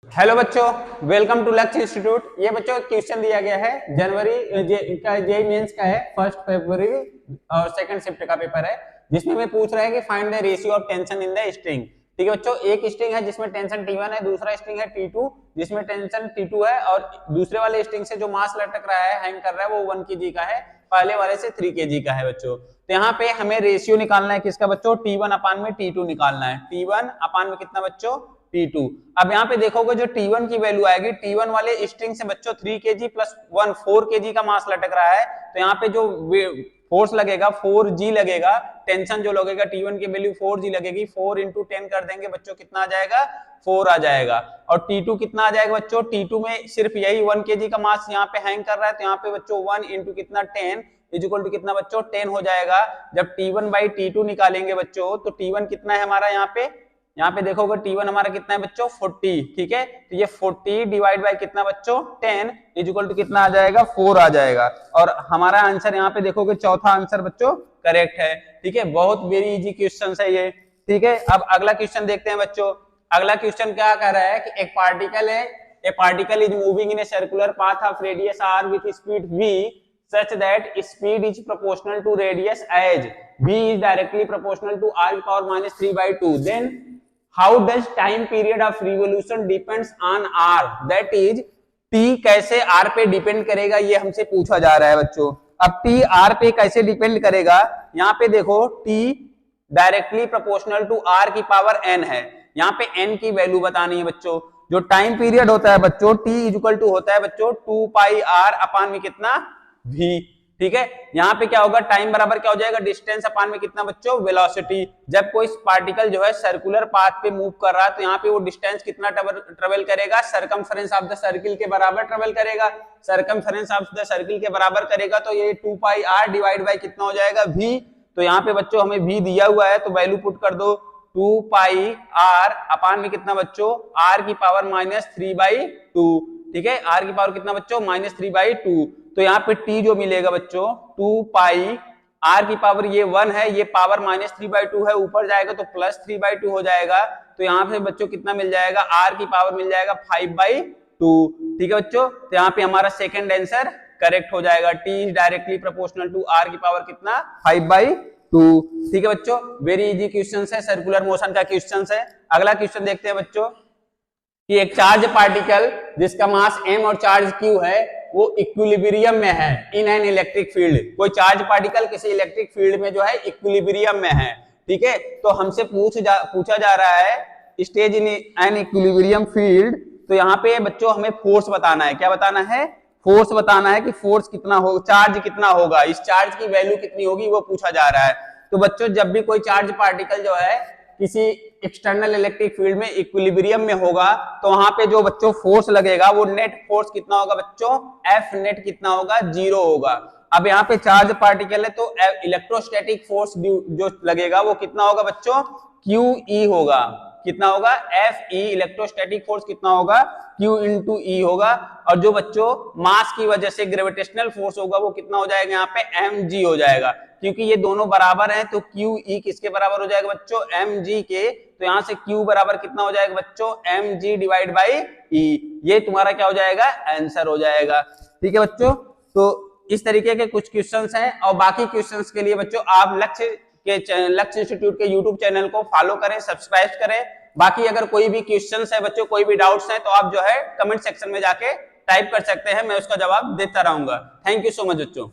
Hello बच्चों, welcome to लक्ष्य institute. ये बच्चों क्वेश्चन दिया गया है जनवरी जेई मेंस का है, 1 फरवरी और सेकंड शिफ्ट का पेपर है, जिसमें मैं पूछ रहा है कि find the ratio of tension in the string. ठीक है बच्चों, एक स्ट्रिंग है जिसमें टेंशन T1 है, दूसरा स्ट्रिंग है T2 जिसमें टेंशन T2 है, और दूसरे वाले स्ट्रिंग से जो मास लटक रहा है, हैंग कर रहा है, वो 1 kg का है, पहले वाले से 3 kg का है बच्चों। तो यहाँ पे हमें रेशियो निकालना है किसका बच्चों? T1 अपान में T2 निकालना है। T1 अपान में कितना बच्चों? T2। अब यहाँ पे देखोगे जो T1 की वैल्यू आएगी, T1 वाले स्ट्रिंग से बच्चों 3 kg प्लस 1 4 kg का मास लटक रहा है, तो यहाँ पे जो फोर्स लगेगा 4G लगेगा, टेंशन जो लगेगा T1 की वैल्यू 4G लगेगी, 4 इंटू 10 कर देंगे बच्चों, कितना आ जाएगा? 4 आ जाएगा। और T2 कितना आ जाएगा बच्चों? T2 में सिर्फ यही 1 kg का मास यहाँ पे हैंग कर रहा है, तो यहाँ पे बच्चों 1 इंटू कितना 10 इज इक्वल टू कितना बच्चों? 10 हो जाएगा। जब T1 बाई T2 निकालेंगे बच्चों, तो T1 कितना है हमारा यहाँ पे देखोगे T1 हमारा कितना है बच्चों? 40। ठीक है, तो ये 40 डिवाइड बाय कितना बच्चों? 10 इज इक्वल टू कितना आ जाएगा? 4 आ जाएगा। और हमारा आंसर यहाँ पे देखोगे चौथा आंसर बच्चों करेक्ट है। ठीक है, बहुत वेरी इजी क्वेश्चन है ये। ठीक है, अब अगला क्वेश्चन देखते हैं बच्चों। अगला क्वेश्चन क्या कह रहा है कि एक पार्टिकल है, ए particle is moving in a circular path of radius r with speed v such that speed is proportional to radius as v is directly proportional to r power minus 3/2, then how does time period of revolution depends on r, that is t कैसे r पे depend करेगा, ये हमसे पूछा जा रहा है बच्चों। अब t r पे कैसे डिपेंड करेगा, यहाँ पे देखो t directly proportional to r की पावर n है, यहाँ पे n की वैल्यू बतानी है बच्चों। जो टाइम पीरियड होता है बच्चों t इक्वल टू होता है बच्चों 2 पाई r अपान में कितना? v। ठीक है, यहाँ पे क्या होगा? टाइम बराबर क्या हो जाएगा? डिस्टेंस अपान में कितना बच्चों? वेलोसिटी। जब कोई पार्टिकल जो है सर्कुलर पाथ पे मूव कर रहा है, तो यहाँ पे वो डिस्टेंस कितना ट्रेवल करेगा? सरकमफरेंस ऑफ द सर्किल के बराबर ट्रेवल करेगा। सरकमफरेंस ऑफ द सर्किल के बराबर करेगा, तो ये 2 पाई r डिवाइड बाय कितना हो जाएगा? v। तो यहाँ पे बच्चों हमें v दिया हुआ है, तो वैल्यू पुट कर दो 2 पाई r अपान में कितना बच्चों? r की पावर -3/2। ठीक है, r की पावर कितना बच्चों? -3/2। तो यहाँ पे t जो मिलेगा बच्चों 2 पाई r की पावर ये 1 है, ये पावर -3/2 है, ऊपर जाएगा तो +3/2 हो जाएगा। तो यहाँ पे बच्चों कितना मिल जाएगा? r की पावर मिल जाएगा 5/2। ठीक है बच्चों, तो यहाँ पे हमारा सेकंड आंसर करेक्ट हो जाएगा। t is directly proportional to r की पावर कितना? 5/2। ठीक है बच्चों, वेरी इजी क्वेश्चन है, सर्कुलर मोशन का क्वेश्चन है। अगला क्वेश्चन देखते हैं बच्चों कि एक चार्ज पार्टिकल जिसका मास m और चार्ज q है, वो इक्विलिब्रियम में है इन एन इलेक्ट्रिक फील्ड। कोई चार्ज पार्टिकल किसी इलेक्ट्रिक फील्ड में जो है इक्विलिब्रियम में है। ठीक है, तो हमसे पूछा जा रहा है stage in an equilibrium field. तो यहाँ पे बच्चों हमें फोर्स बताना है। क्या बताना है? फोर्स बताना है कि फोर्स कितना हो, चार्ज कितना होगा, इस चार्ज की वैल्यू कितनी होगी, वो पूछा जा रहा है। तो बच्चों जब भी कोई चार्ज पार्टिकल जो है किसी एक्सटर्नल इलेक्ट्रिक फील्ड में इक्विलिब्रियम में होगा, तो वहां पे जो बच्चों फोर्स लगेगा वो नेट फोर्स कितना होगा बच्चों? F नेट कितना होगा? 0 होगा। अब यहाँ पे चार्ज पार्टिकल है, तो इलेक्ट्रोस्टैटिक फोर्स जो लगेगा वो कितना होगा बच्चों? QE होगा। कितना होगा? FE। इलेक्ट्रोस्टैटिक फोर्स कितना होगा? Q इंटू E होगा। और जो बच्चों मास की वजह से ग्रेविटेशनल फोर्स होगा वो कितना हो जाएगा? यहाँ पे mg हो जाएगा। क्योंकि ये दोनों बराबर हैं, तो QE किसके बराबर हो जाएगा बच्चों? mg के। तो यहाँ से Q बराबर कितना हो जाएगा बच्चों? mg divide by E। ये तुम्हारा क्या हो जाएगा? आंसर हो जाएगा। ठीक है बच्चों, तो इस तरीके के कुछ क्वेश्चंस हैं, और बाकी क्वेश्चंस के लिए बच्चों आप लक्ष्य इंस्टीट्यूट के यूट्यूब चैनल को फॉलो करें, सब्सक्राइब करें। बाकी अगर कोई भी क्वेश्चंस है बच्चों, कोई भी डाउट्स हैं, तो आप जो है कमेंट सेक्शन में जाके टाइप कर सकते हैं, मैं उसका जवाब देता रहूंगा। थैंक यू सो मच बच्चों।